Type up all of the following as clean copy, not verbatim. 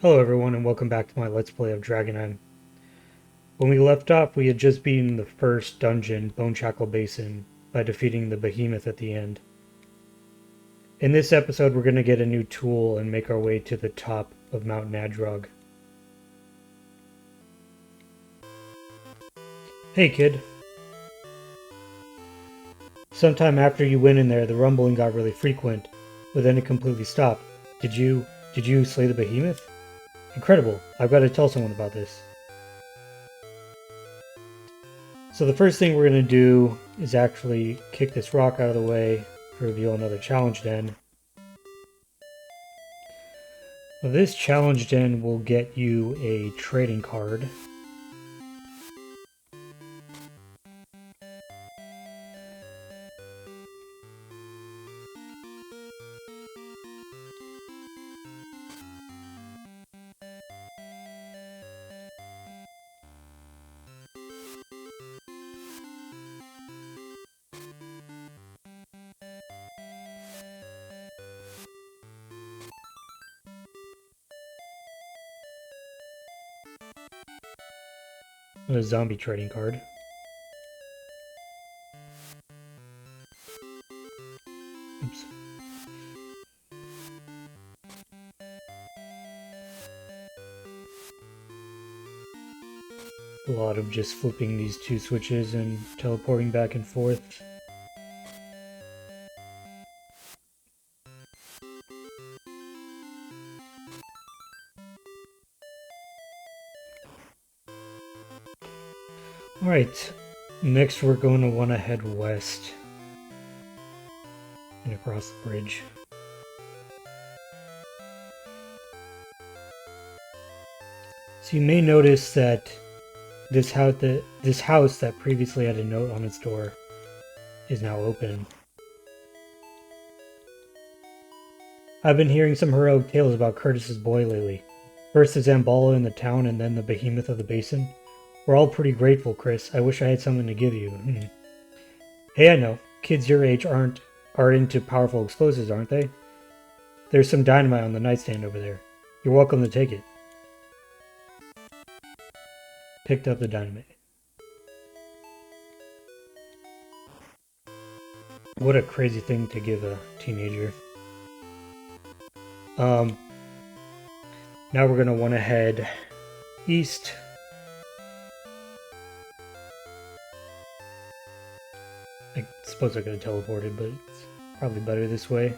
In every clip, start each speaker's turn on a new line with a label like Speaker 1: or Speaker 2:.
Speaker 1: Hello everyone and welcome back to my Let's Play of Dragonyhm. When we left off, we had just beaten the first dungeon, Bone Shackle Basin, by defeating the behemoth at the end. In this episode, we're going to get a new tool and make our way to the top of Mount Nadrog. Hey kid. Sometime after you went in there, the rumbling got really frequent, but then it completely stopped. Did you slay the behemoth? Incredible. I've got to tell someone about this. So the first thing we're going to do is actually kick this rock out of the way to reveal another challenge den. Well, this challenge den will get you a trading card. A zombie trading card. Oops. A lot of just flipping these two switches and teleporting back and forth. Alright, next we're going to want to head west and across the bridge. So you may notice that this house that previously had a note on its door is now open. I've been hearing some heroic tales about Curtis's boy lately. First the Zambala in the town and then the behemoth of the basin. We're all pretty grateful, Chris. I wish I had something to give you. Hey, I know. Kids your age aren't into powerful explosives, aren't they? There's some dynamite on the nightstand over there. You're welcome to take it. Picked up the dynamite. What a crazy thing to give a teenager. Now we're going to want to head east. I suppose I could have teleported, but it's probably better this way.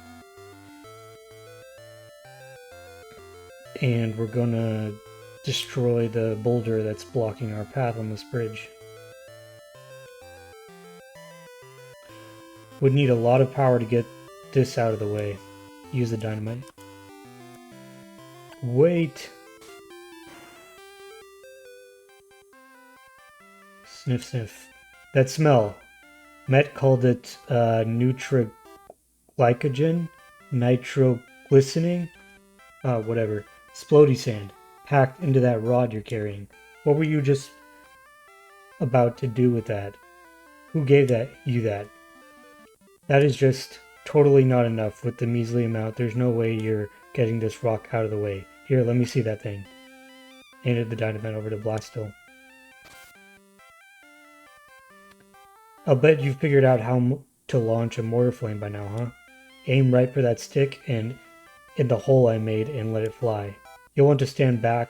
Speaker 1: And we're gonna destroy the boulder that's blocking our path on this bridge. Would need a lot of power to get this out of the way. Use the dynamite. Wait! Sniff sniff. That smell. Met called it nutriglycogen, nitroglistening, whatever. Splody sand, packed into that rod you're carrying. What were you just about to do with that? Who gave you that? That is just totally not enough with the measly amount. There's no way you're getting this rock out of the way. Here, let me see that thing. Handed the dynamite over to Blasto. I'll bet you've figured out how to launch a mortar flame by now, huh? Aim right for that stick and in the hole I made and let it fly. You'll want to stand back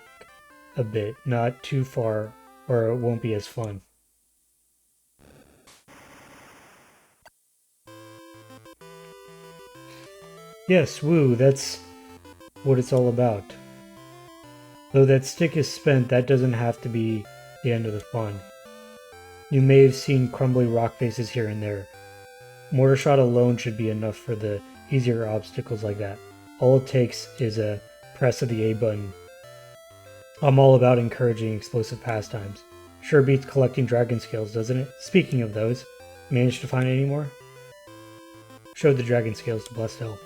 Speaker 1: a bit, not too far, or it won't be as fun. Yes, woo, that's what it's all about. Though that stick is spent, that doesn't have to be the end of the fun. You may have seen crumbly rock faces here and there. Mortar shot alone should be enough for the easier obstacles like that. All it takes is a press of the A button. I'm all about encouraging explosive pastimes. Sure beats collecting dragon scales, doesn't it? Speaking of those, managed to find any more? Showed the dragon scales to Blasto.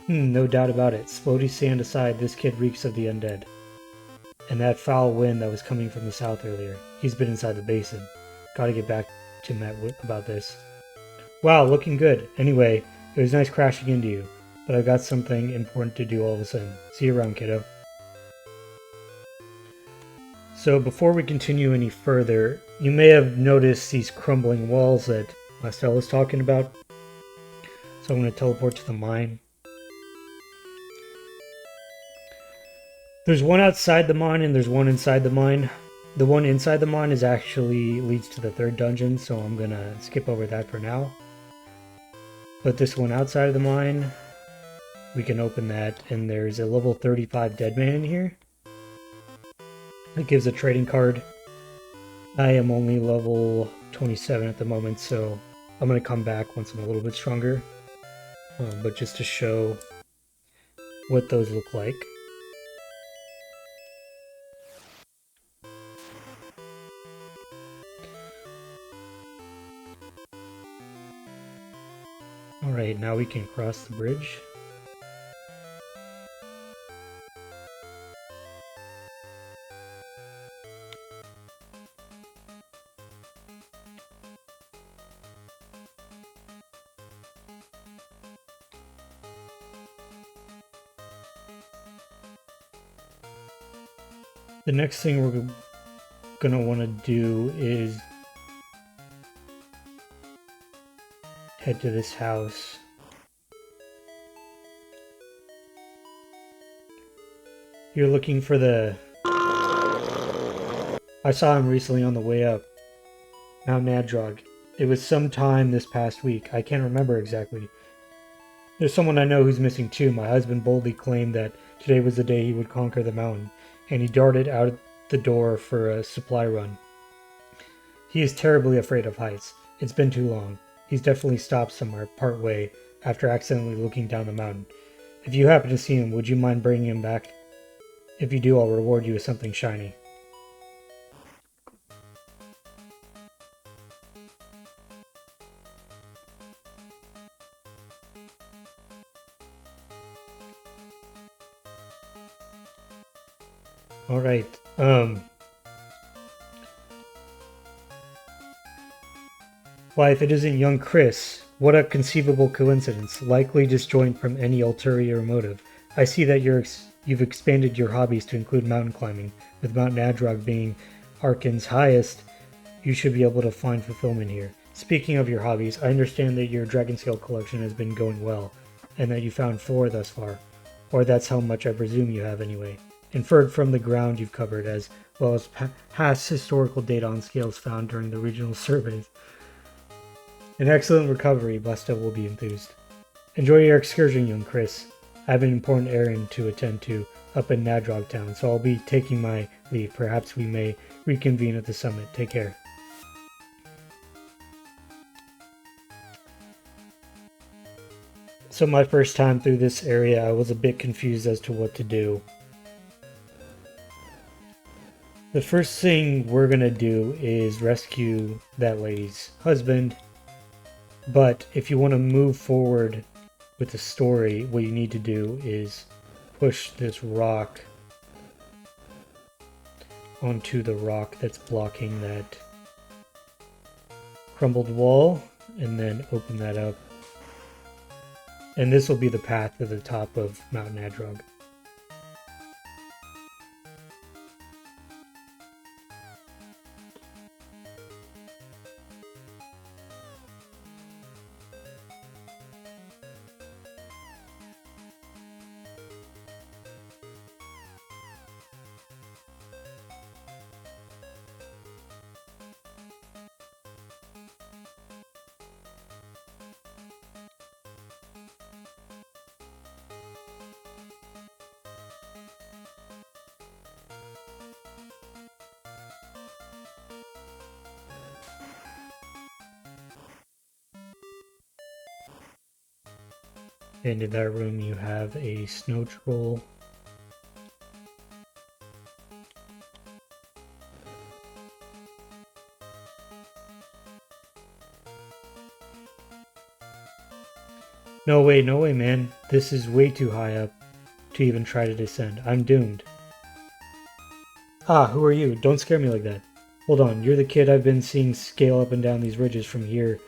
Speaker 1: No doubt about it. Splody sand aside, this kid reeks of the undead. And that foul wind that was coming from the south earlier. He's been inside the basin. Gotta get back to Matt about this. Wow, looking good. Anyway, it was nice crashing into you. but I've got something important to do all of a sudden. See you around, kiddo. So before we continue any further, you may have noticed these crumbling walls that Marcel was talking about. So I'm going to teleport to the mine. There's one outside the mine and there's one inside the mine. The one inside the mine is actually leads to the third dungeon, so I'm going to skip over that for now. But this one outside of the mine, we can open that, and there's a level 35 dead man in here. It gives a trading card. I am only level 27 at the moment, so I'm going to come back once I'm a little bit stronger. But just to show what those look like. Alright, now we can cross the bridge. The next thing we're gonna want to do is head to this house. You're looking for the... I saw him recently on the way up. Mount Nadrog. It was sometime this past week. I can't remember exactly. There's someone I know who's missing too. My husband boldly claimed that today was the day he would conquer the mountain, and he darted out the door for a supply run. He is terribly afraid of heights. It's been too long. He's definitely stopped somewhere part way after accidentally looking down the mountain. If you happen to see him, would you mind bringing him back? If you do, I'll reward you with something shiny. Alright, why, if it isn't young Chris, what a conceivable coincidence, likely disjoint from any ulterior motive. I see that you've expanded your hobbies to include mountain climbing. With Mount Nadrog being Arkan's highest, you should be able to find fulfillment here. Speaking of your hobbies, I understand that your dragon scale collection has been going well, and that you found 4 thus far. Or that's how much I presume you have anyway. Inferred from the ground you've covered, as well as past historical data on scales found during the regional surveys. An excellent recovery, Busta will be enthused. Enjoy your excursion, young Chris. I have an important errand to attend to up in Nadrog Town, so I'll be taking my leave. Perhaps we may reconvene at the summit. Take care. So my first time through this area, I was a bit confused as to what to do. The first thing we're gonna do is rescue that lady's husband. But if you want to move forward with the story, what you need to do is push this rock onto the rock that's blocking that crumbled wall, and then open that up. And this will be the path to the top of Mount Nadrog. And in that room you have a snow troll. No way, man. This is way too high up to even try to descend. I'm doomed. Ah, who are you? Don't scare me like that. Hold on, you're the kid I've been seeing scale up and down these ridges from here.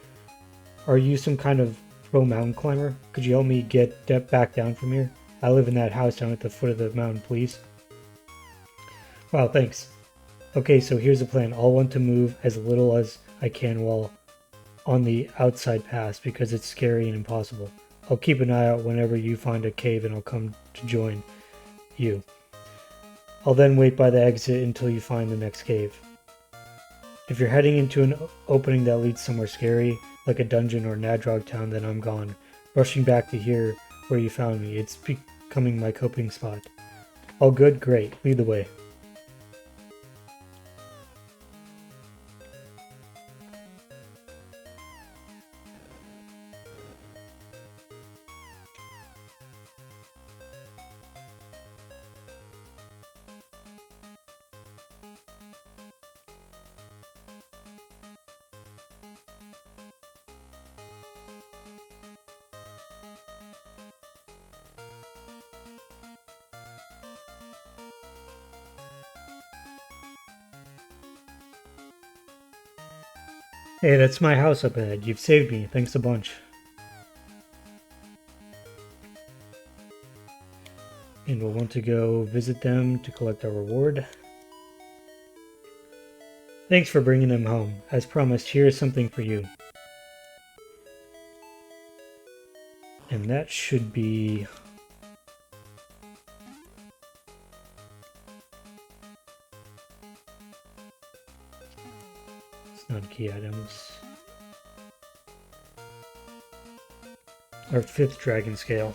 Speaker 1: Are you some kind of Pro mountain climber, could you help me get back down from here? I live in that house down at the foot of the mountain, please. Wow, thanks. Okay, so here's the plan. I'll want to move as little as I can while on the outside pass because it's scary and impossible. I'll keep an eye out whenever you find a cave and I'll come to join you. I'll then wait by the exit until you find the next cave. If you're heading into an opening that leads somewhere scary, like a dungeon or Nadrog town, then I'm gone. Rushing back to here where you found me. It's becoming my coping spot. All good? Great. Lead the way. Hey, that's my house up ahead. You've saved me. Thanks a bunch. And we'll want to go visit them to collect our reward. Thanks for bringing them home. As promised, here is something for you. And that should be... It's not key items. Our 5th dragon scale.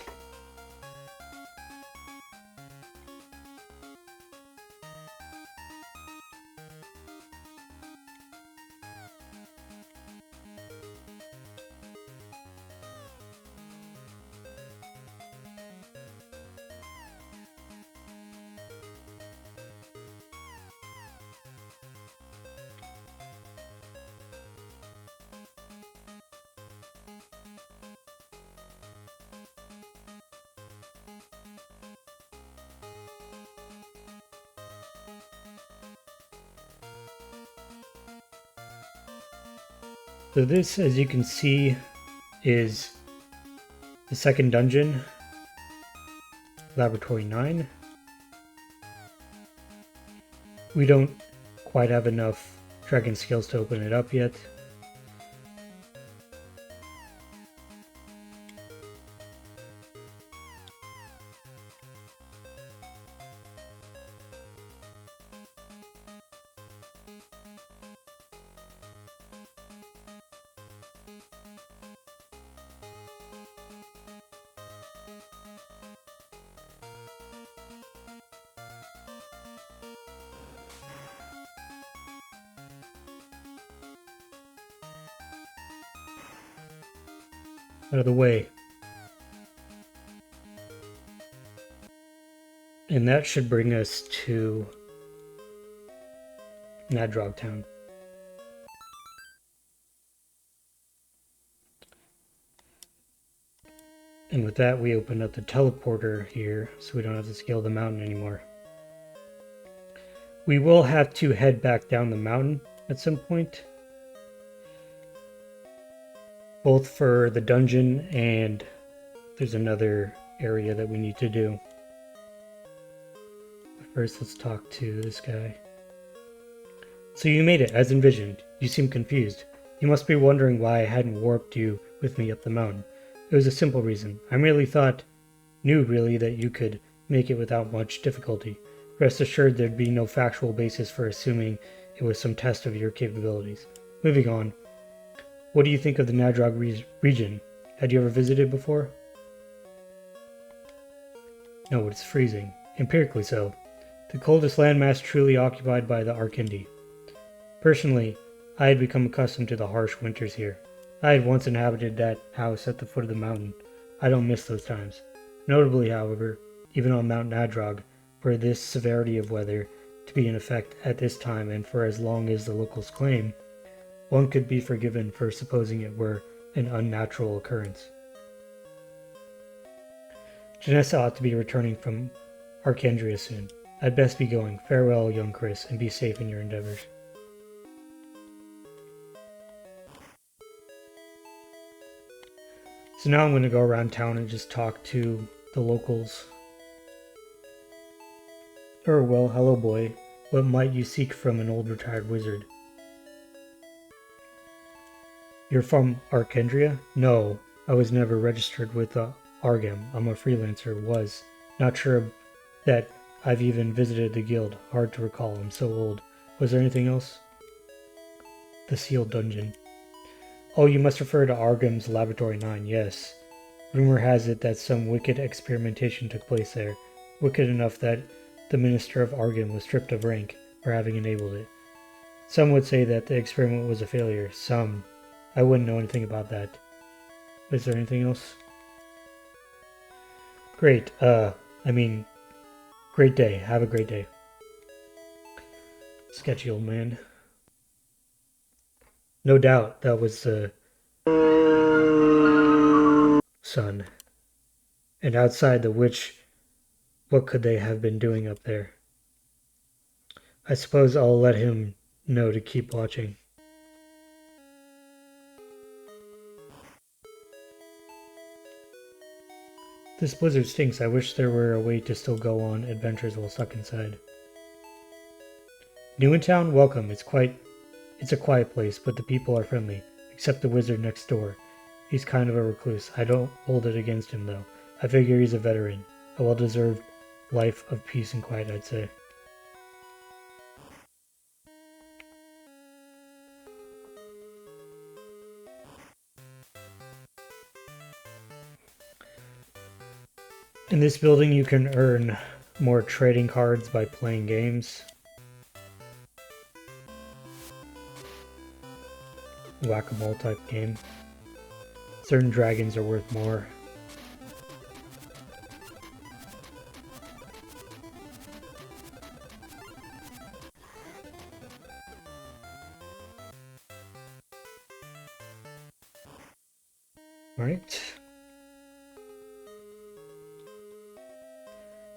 Speaker 1: So this, as you can see, is the second dungeon, Laboratory 9. We don't quite have enough dragon scales to open it up yet. Out of the way. And that should bring us to Nadrog town. And with that, we open up the teleporter here, so we don't have to scale the mountain anymore. We will have to head back down the mountain at some point, both for the dungeon and there's another area that we need to do. But first, let's talk to this guy. So you made it, as envisioned. You seem confused. You must be wondering why I hadn't warped you with me up the mountain. It was a simple reason. I merely knew really that you could make it without much difficulty. Rest assured there'd be no factual basis for assuming it was some test of your capabilities. Moving on. What do you think of the Nadrog region? Had you ever visited before? No, it's freezing. Empirically so. The coldest landmass truly occupied by the Arkindi. Personally, I had become accustomed to the harsh winters here. I had once inhabited that house at the foot of the mountain. I don't miss those times. Notably, however, even on Mount Nadrog, for this severity of weather to be in effect at this time and for as long as the locals claim, one could be forgiven for supposing it were an unnatural occurrence. Janessa ought to be returning from Arcandria soon. I'd best be going. Farewell, young Chris, and be safe in your endeavors. So now I'm going to go around town and just talk to the locals. Well, hello boy. What might you seek from an old retired wizard? You're from Arkendria? No, I was never registered with Argem. I'm a freelancer, was. Not sure that I've even visited the guild. Hard to recall, I'm so old. Was there anything else? The sealed dungeon. Oh, you must refer to Argem's Laboratory 9, yes. Rumor has it that some wicked experimentation took place there. Wicked enough that the minister of Argem was stripped of rank for having enabled it. Some would say that the experiment was a failure. Some. I wouldn't know anything about that. Is there anything else? Great. Great day. Have a great day. Sketchy old man. No doubt that was the son. And outside the witch, what could they have been doing up there? I suppose I'll let him know to keep watching. This blizzard stinks. I wish there were a way to still go on adventures while stuck inside. New in town? Welcome. It's a quiet place, but the people are friendly, except the wizard next door. He's kind of a recluse. I don't hold it against him, though. I figure he's a veteran. A well-deserved life of peace and quiet, I'd say. In this building, you can earn more trading cards by playing games. Whack-a-mole type game. Certain dragons are worth more. Right.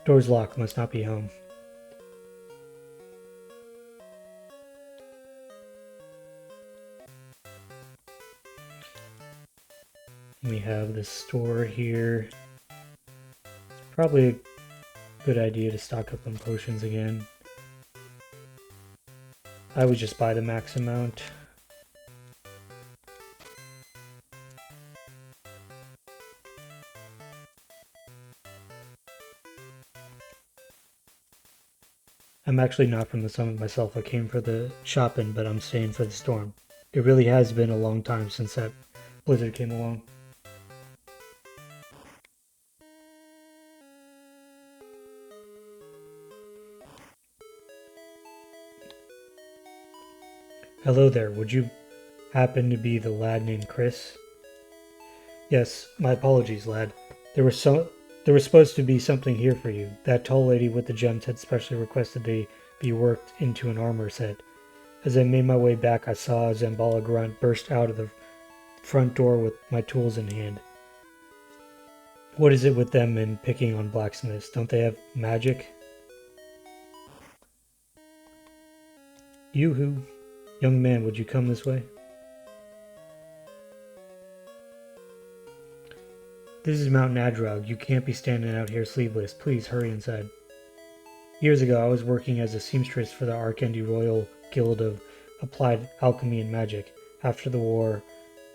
Speaker 1: Door's locked, must not be home. We have this store here. It's probably a good idea to stock up on potions again. I would just buy the max amount. I'm actually not from the summit myself. I came for the shopping, but I'm staying for the storm. It really has been a long time since that blizzard came along. Hello there, would you happen to be the lad named Chris? Yes, my apologies, lad. There was supposed to be something here for you. That tall lady with the gems had specially requested they be worked into an armor set. As I made my way back, I saw a Zambala grunt burst out of the front door with my tools in hand. What is it with them and picking on blacksmiths? Don't they have magic? Yoo-hoo. Young man, would you come this way? This is Mount Nadrog. You can't be standing out here sleeveless. Please hurry inside. Years ago, I was working as a seamstress for the Arkendi Royal Guild of Applied Alchemy and Magic. After the war,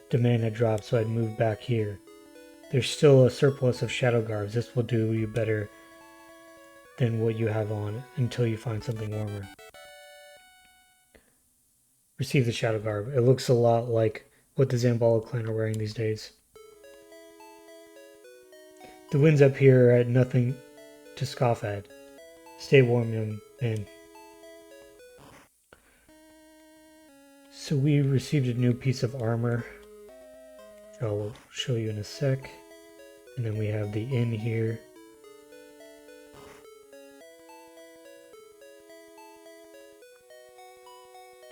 Speaker 1: demand had dropped, so I'd moved back here. There's still a surplus of shadow garbs. This will do you better than what you have on until you find something warmer. Receive the shadow garb. It looks a lot like what the Zambala clan are wearing these days. The winds up here are nothing to scoff at. Stay warm, young man. So we received a new piece of armor, which I'll show you in a sec. And then we have the inn here.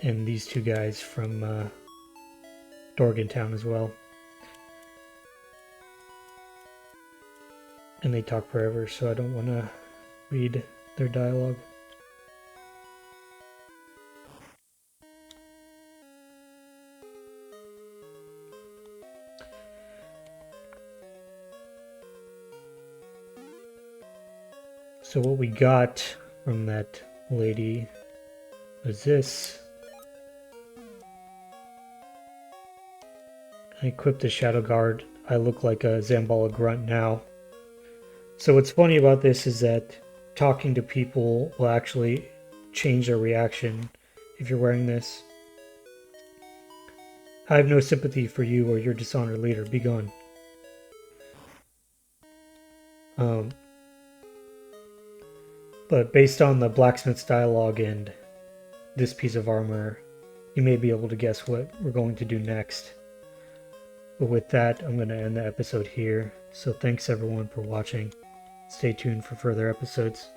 Speaker 1: And these two guys from Dorgan Town as well. And they talk forever, so I don't want to read their dialogue. So what we got from that lady was this. I equipped the Shadow Guard. I look like a Zambala grunt now. So what's funny about this is that talking to people will actually change their reaction if you're wearing this. I have no sympathy for you or your dishonored leader. Be gone. But based on the blacksmith's dialogue and this piece of armor, you may be able to guess what we're going to do next. But with that, I'm going to end the episode here. So thanks everyone for watching. Stay tuned for further episodes.